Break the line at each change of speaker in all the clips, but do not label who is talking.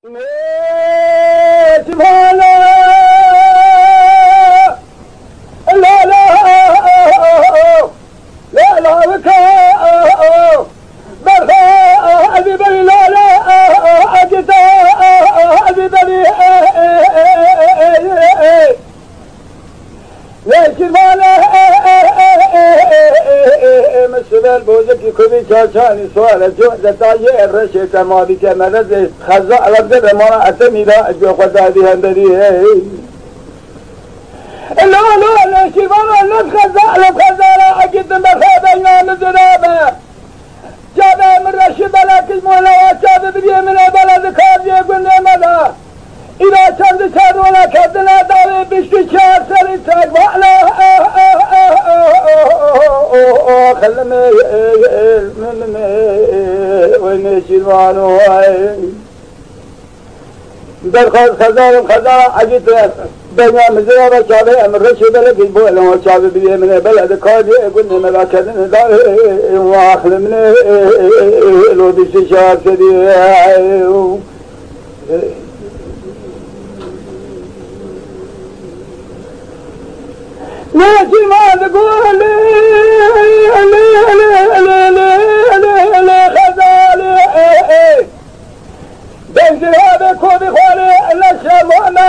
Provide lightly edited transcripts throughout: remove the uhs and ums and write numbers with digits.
سبحان الله لا لا لا بكاء برخاء أبي بني لا لا أجتاء أبي بني لكن ما لا مسؤول بوزكي كذي شاشاني سؤال جهد تاجي الرشيد ما بك مرض خزاء ربنا ما أتمي لا أجو خدا دي هندري لا لا لا شيفان لا خزاء لا خزاء لا أجد مخابينا مزرابة جابا من رشيد لكن مولا جابا بدي من البلد كاذي يقول ماذا إذا كنت ترونا كدنا داري بشتشار سريتك وعلا خلمي ونشيل معنو در خزار عجيت بينا مزرعة شابه أمر رشيد لك يبوه لهم شابه بدي من البلد كاذي يقولني ماذا كدنا داري وخلمني لو بشتشار سريتك لكن ما تقول لي خزالي بنزل هذا كودي خالي لشمونا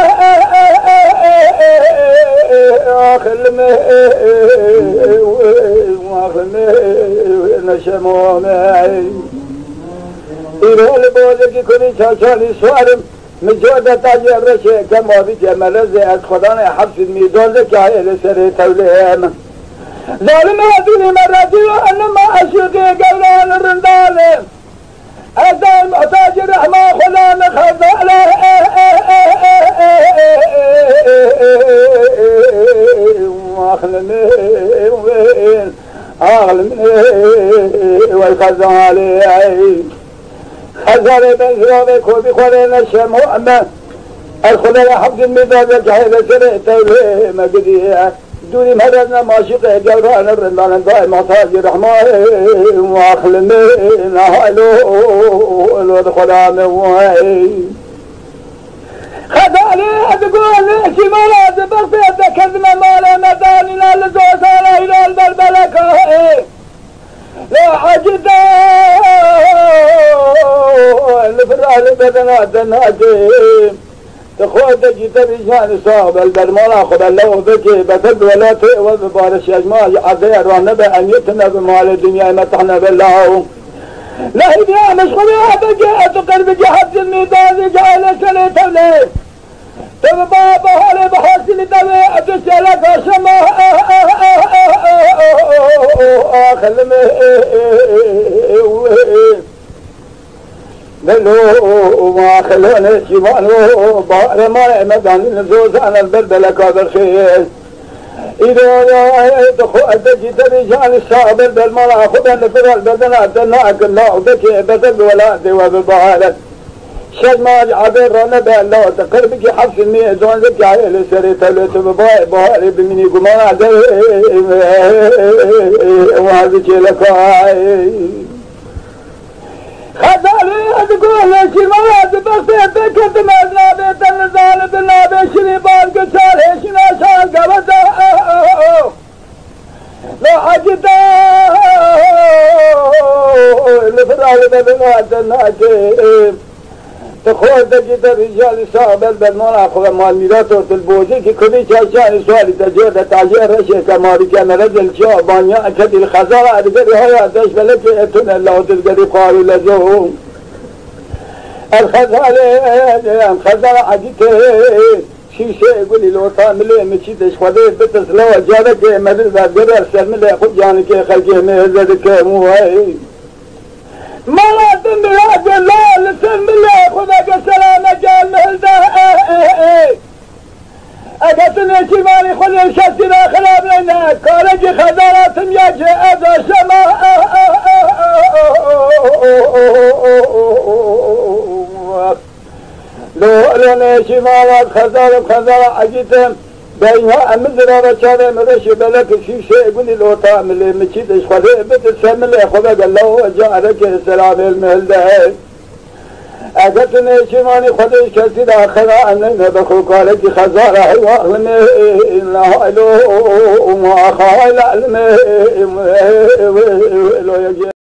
خلمي نشمونا إذا لبوزك كودي شاشاني سوالم مجودة تاجي الرشي كما بيك ملزي از خدان حبس الميزان ذكاية لسري توليهم ظالم هدوني مراتي وأنما أشيقي قولان الرندال أزال محتاج الرحمة خلان خزالة أخلمي ويخزالي خزالي بن زرابي كوبي خلين الشم أما الخلال حفظ الميزان ذكاية لسري توليهم قديها دوني مهرنا ماشيقه قلبان الرندان دائم محتاج الرحمن واخلمي نهالو الودخلان وهي خدالي تقول لي شمالات بغفيت كذنا مالا مداننا لزوسانا الى البلبلكه لا حاجته الفرال بدنا الناجم تخوض جيت بيشان صاحب البرمانة قبل لو بكي بسد ولا تقوى ببارش يجمع عذير ونبع أن يتنا بمال الدنيا متحنا بالله لا هديا مشغولها بكي أتقر بكي حبس الميدان جعل سنة تولي تبابا هالي بحاسل دمي أتسألك وشما خلمي بلو ما خلوني شمانو بار ما مداني نزوز أنا البلبلة كابر خير إذا تخو أدجي تبيشان الشعب بالمرأة خذ النفر البدنة تناك الله بكي بسد ولا دوا بالبهارة شد ما عبر رنبه الله تقربك حفظ الميزان ذكي عليه سري تلوت بباي بهاري بمني قمانا ده وهذا شيء لك خزالي تقول لي شمالات بغفيت كنت مزنا بيت النزال بالنابي شريبان قتال هشنا شان قبضا لا حاجتا الفرال بدنات الناجم تخوض جيت رجال صاحب البرمانة أخوة مالميرات والتلبوزي كي كذي شاشاني سؤالي تجود تعجير رشي كماري كان رجل شعبانيا أكد الخزارة أدقري هيا تشبه لك اتن الله تلقري قاري لزوم الخزارة عجيته شيء يقولي لو تعملي مشيتش خذي بتسلو جارك مدرسة درس سلمي خد جانك خلقي مهزدك موهي ما لازم بلاجه لا لسلم الله خذك السلامة جال مهزة أقتني شمالي خذ الشتنا خلاب لنا كارجي خزارات يجي أذى شما لو لنا شمالات خزارة عجيتهم بينها مزرعة شارع مرش بلك شيء يقولي لو تعمل مشيت خذ بتسمى لي خذ قال له جاء لك السلام المهل ده اگت نیشمانی خودش کسی داخل انه بخو کالتی خزاره و علمه لا اله ما خال علمه